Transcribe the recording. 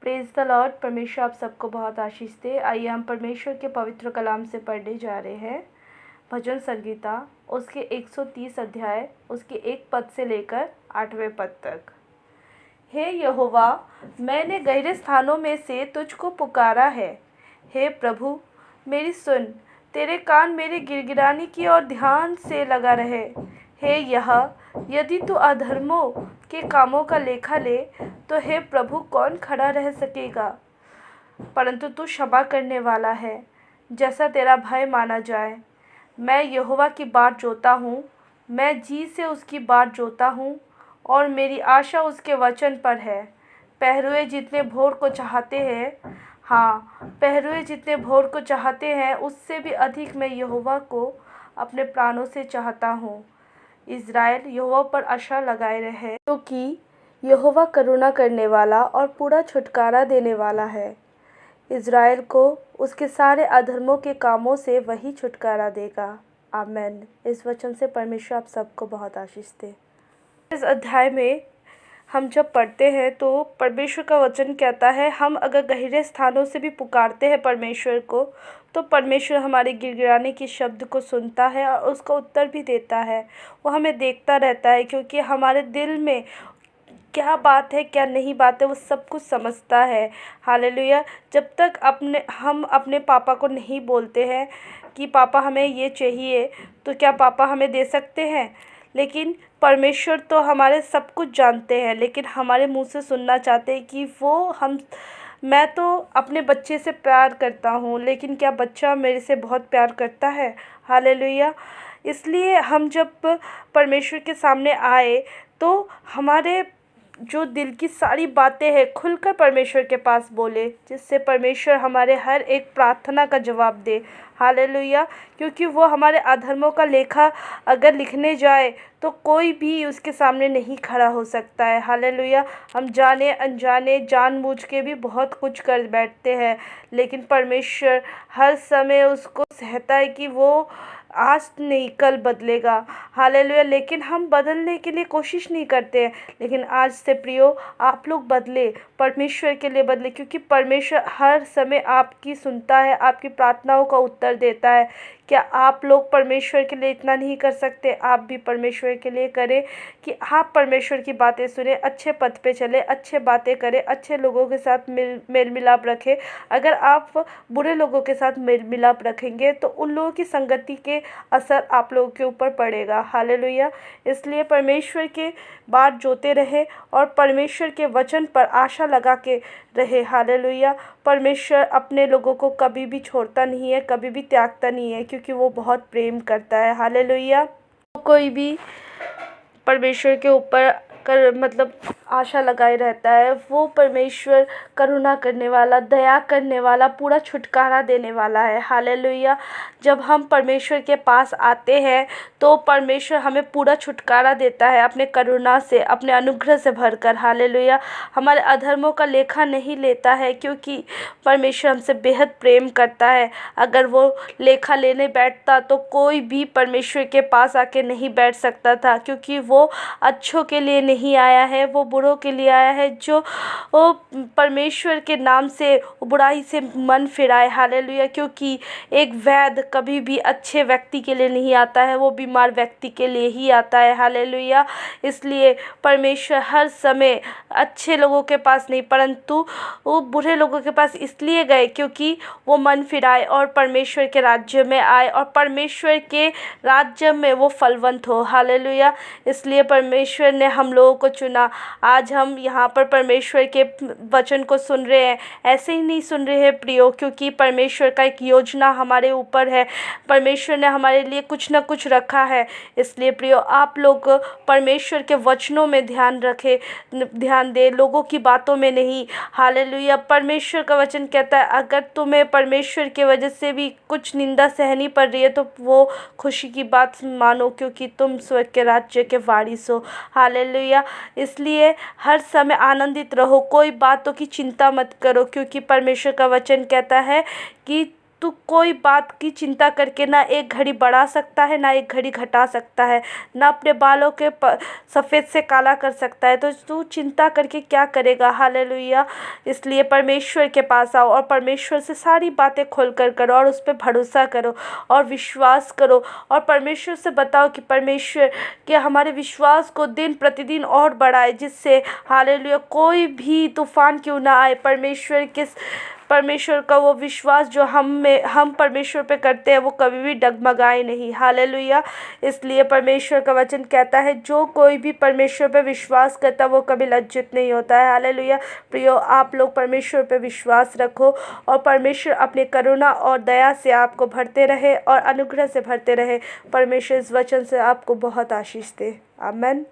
Praise the Lord. परमेश्वर आप सबको बहुत आशीष दे। आइए हम परमेश्वर के पवित्र कलाम से पढ़ने जा रहे हैं भजन संगीता उसके 130 अध्याय उसके 1 पद से लेकर 8वें पद तक। हे यहोवा, मैंने गहरे स्थानों में से तुझको पुकारा है। हे प्रभु, मेरी सुन। तेरे कान मेरे गिड़गिड़ाने की ओर ध्यान से लगा रहे। हे यदि तू अधर्मों के कामों का लेखा ले तो हे प्रभु, कौन खड़ा रह सकेगा। परंतु तू क्षमा करने वाला है, जैसा तेरा भय माना जाए। मैं यहोवा की बाट जोता हूँ, मैं जी से उसकी बाट जोता हूँ और मेरी आशा उसके वचन पर है। पहरुए जितने भोर को चाहते हैं, पहरुए जितने भोर को चाहते हैं, उससे भी अधिक मैं यहोवा को अपने प्राणों से चाहता हूँ। इज़राइल यहोवा पर आशा लगाए रहे, क्योंकि यहोवा करुणा करने वाला और पूरा छुटकारा देने वाला है। इज़राइल को उसके सारे अधर्मों के कामों से वही छुटकारा देगा। आमेन। इस वचन से परमेश्वर आप सबको बहुत आशीष दे। इस अध्याय में हम जब पढ़ते हैं तो परमेश्वर का वचन कहता है, हम अगर गहरे स्थानों से भी पुकारते हैं परमेश्वर को, तो परमेश्वर हमारे गिड़गिड़ाने के शब्द को सुनता है और उसका उत्तर भी देता है। वो हमें देखता रहता है, क्योंकि हमारे दिल में क्या बात है क्या नहीं बात है वो सब कुछ समझता है। हालेलुया। जब तक हम अपने पापा को नहीं बोलते हैं कि पापा हमें ये चाहिए, तो क्या पापा हमें दे सकते हैं। लेकिन परमेश्वर तो हमारे सब कुछ जानते हैं, लेकिन हमारे मुंह से सुनना चाहते हैं कि मैं तो अपने बच्चे से प्यार करता हूँ, लेकिन क्या बच्चा मेरे से बहुत प्यार करता है। हालेलुया। इसलिए हम जब परमेश्वर के सामने आए तो हमारे जो दिल की सारी बातें हैं खुलकर परमेश्वर के पास बोले, जिससे परमेश्वर हमारे हर एक प्रार्थना का जवाब दे। हालेलुया। क्योंकि वो हमारे अधर्मों का लेखा अगर लिखने जाए तो कोई भी उसके सामने नहीं खड़ा हो सकता है। हालेलुया। हम जाने अनजाने जानबूझ के भी बहुत कुछ कर बैठते हैं, लेकिन परमेश्वर हर समय उसको सहता है कि वो आज नहीं कल बदलेगा। हालेलुया। लेकिन हम बदलने के लिए कोशिश नहीं करते हैं। लेकिन आज से प्रियो, आप लोग बदले, परमेश्वर के लिए बदले, क्योंकि परमेश्वर हर समय आपकी सुनता है, आपकी प्रार्थनाओं का उत्तर देता है। क्या आप लोग परमेश्वर के लिए इतना नहीं कर सकते? आप भी परमेश्वर के लिए करें कि आप परमेश्वर की बातें सुने, अच्छे पथ पे चले, अच्छे बातें करें, अच्छे लोगों के साथ मेल मिलाप रखें। अगर आप बुरे लोगों के साथ मेल मिलाप रखेंगे तो उन लोगों की संगति के असर आप लोगों के ऊपर पड़ेगा। हालेलुया। इसलिए परमेश्वर के बाट जोते रहे और परमेश्वर के वचन पर आशा लगा के रहे। हालेलुया। परमेश्वर अपने लोगों को कभी भी छोड़ता नहीं है, कभी भी त्यागता नहीं है, क्योंकि वो बहुत प्रेम करता है। हालेलुया। कोई भी परमेश्वर के ऊपर आशा लगाए रहता है, वो परमेश्वर करुणा करने वाला, दया करने वाला, पूरा छुटकारा देने वाला है। हालेलुया। जब हम परमेश्वर के पास आते हैं तो परमेश्वर हमें पूरा छुटकारा देता है, अपने करुणा से, अपने अनुग्रह से भरकर। हालेलुया। हमारे अधर्मों का लेखा नहीं लेता है, क्योंकि परमेश्वर हमसे बेहद प्रेम करता है। अगर वो लेखा लेने बैठता तो कोई भी परमेश्वर के पास आके नहीं बैठ सकता था, क्योंकि वो अच्छों के लिए नहीं आया है, वो बुरों के लिए आया है, जो वो परमेश्वर के नाम से बुराई से मन फिराए। हालेलुया। क्योंकि एक वैद्य कभी भी अच्छे व्यक्ति के लिए नहीं आता है, वो बीमार व्यक्ति के लिए ही आता है। हालेलुया। इसलिए परमेश्वर हर समय अच्छे लोगों के पास नहीं, परंतु वो बुरे लोगों के पास इसलिए गए क्योंकि वो मन फिराए और परमेश्वर के राज्य में आए और परमेश्वर के राज्य में वो फलवंत हो। हालेलुया। इसलिए परमेश्वर ने हम लोगों को चुना। आज हम यहाँ पर परमेश्वर के वचन को सुन रहे हैं, ऐसे ही नहीं सुन रहे हैं प्रियो, क्योंकि परमेश्वर का एक योजना हमारे ऊपर है। परमेश्वर ने हमारे लिए कुछ न कुछ रखा है। इसलिए प्रियो, आप लोग परमेश्वर के वचनों में ध्यान रखें, ध्यान दें, लोगों की बातों में नहीं। हालेलुया। परमेश्वर का वचन कहता है, अगर तुम्हें परमेश्वर की वजह से भी कुछ निंदा सहनी पड़ रही है तो वो खुशी की बात मानो, क्योंकि तुम स्वर्ग के राज्य के वारिस हो। हालेलुया। इसलिए हर समय आनंदित रहो, कोई बातों की चिंता मत करो, क्योंकि परमेश्वर का वचन कहता है कि तू कोई बात की चिंता करके ना एक घड़ी बढ़ा सकता है ना एक घड़ी घटा सकता है, ना अपने बालों के सफ़ेद से काला कर सकता है। तो तू चिंता करके क्या करेगा। हालेलुया। इसलिए परमेश्वर के पास आओ और परमेश्वर से सारी बातें खोल कर करो और उस पर भरोसा करो और विश्वास करो और परमेश्वर से बताओ कि परमेश्वर के हमारे विश्वास को दिन प्रतिदिन और बढ़ाए, जिससे हालेलुया कोई भी तूफान क्यों ना आए, परमेश्वर का वो विश्वास जो हम परमेश्वर पे करते हैं वो कभी भी डगमगाए नहीं। हालेलुया। इसलिए परमेश्वर का वचन कहता है जो कोई भी परमेश्वर पे विश्वास करता है वो कभी लज्जित नहीं होता है। हालेलुया। प्रियो, आप लोग परमेश्वर पे विश्वास रखो और परमेश्वर अपने करुणा और दया से आपको भरते रहे और अनुग्रह से भरते रहे। परमेश्वर इस वचन से आपको बहुत आशीष दे। आमीन।